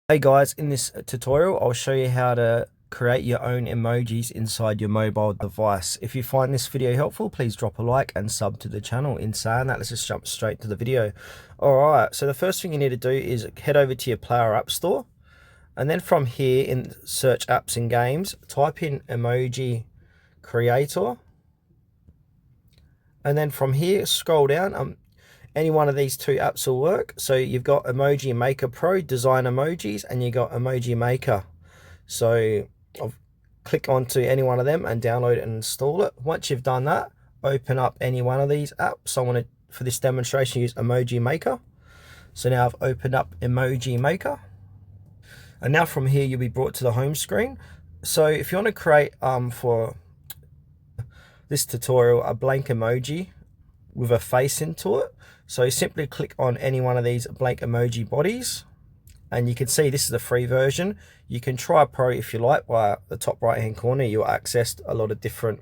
Hey guys, in this tutorial I'll show you how to create your own emojis inside your mobile device. If you find this video helpful, please drop a like and sub to the channel. In saying that, let's just jump straight to the video. Alright, so the first thing you need to do is head over to your Player App Store, and then from here in search apps and games, type in emoji creator, and then from here scroll down. Any one of these two apps will work. So you've got Emoji Maker Pro, Design Emojis, and you got Emoji Maker. So I'll click onto any one of them and download and install it. Once you've done that, open up any one of these apps. So I want to, for this demonstration, use Emoji Maker. So now I've opened up Emoji Maker. And now from here, you'll be brought to the home screen. So if you want to create, for this tutorial, a blank emoji with a face into it, so simply click on any one of these blank emoji bodies, and you can see this is the free version. You can try Pro if you like. By the top right hand corner, you'll access a lot of different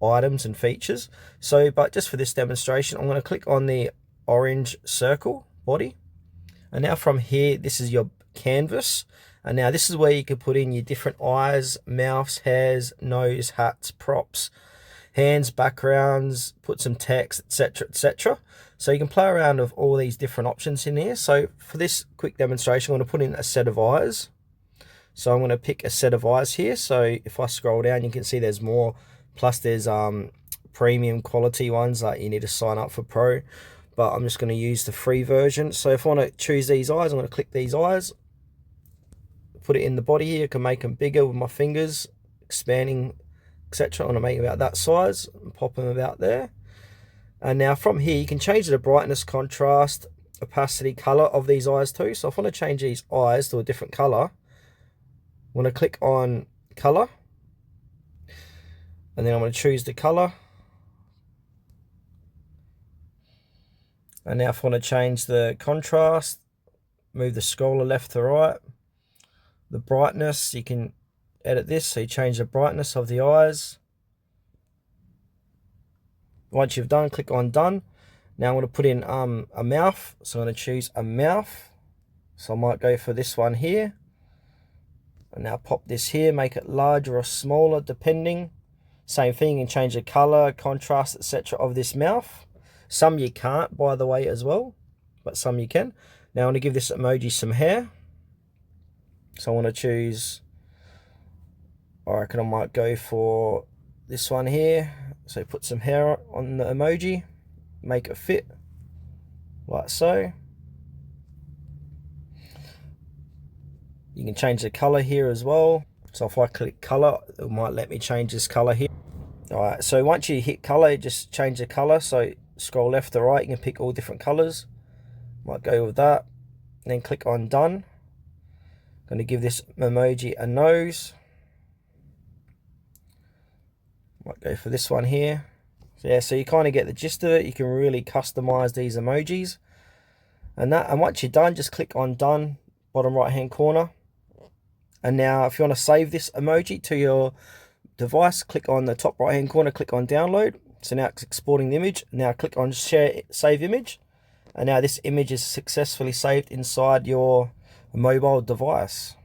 items and features. So, but just for this demonstration, I'm going to click on the orange circle body, and now from here, this is your canvas. And now this is where you can put in your different eyes, mouths, hairs, nose, hats, props, hands, backgrounds, put some text, etc, etc. So you can play around with all these different options in here. So for this quick demonstration, I'm going to put in a set of eyes. So I'm going to pick a set of eyes here. So if I scroll down, you can see there's more. Plus there's premium quality ones that you need to sign up for Pro. But I'm just going to use the free version. So if I want to choose these eyes, I'm going to click these eyes. Put it in the body here. I can make them bigger with my fingers, expanding, etc. I want to make them about that size and pop them about there. And now from here, you can change the brightness, contrast, opacity, color of these eyes too. So if I want to change these eyes to a different color, I'm going to click on color, and then I'm going to choose the color. And now if I want to change the contrast, move the scroller left to right. The brightness, you can edit this, so you change the brightness of the eyes. Once you've done, click on done. Now I'm going to put in a mouth, so I'm going to choose a mouth. So I might go for this one here, and now pop this here, make it larger or smaller depending. Same thing, you can change the color, contrast, etc. of this mouth. Some you can't, by the way, as well, but some you can. Now I want to give this emoji some hair, so I want to choose, I reckon I might go for this one here. So put some hair on the emoji, make it fit like so. You can change the color here as well. So if I click color, it might let me change this color here. All right, so once you hit color, just change the color. So scroll left to right, you can pick all different colors. Might go with that. Then click on done. I'm going to give this emoji a nose. Might go for this one here. So yeah, so you kind of get the gist of it. You can really customize these emojis. And once you're done, just click on done, bottom right hand corner. And now if you want to save this emoji to your device, click on the top right hand corner, click on download. So now it's exporting the image. Now click on share, save image. And now this image is successfully saved inside your mobile device.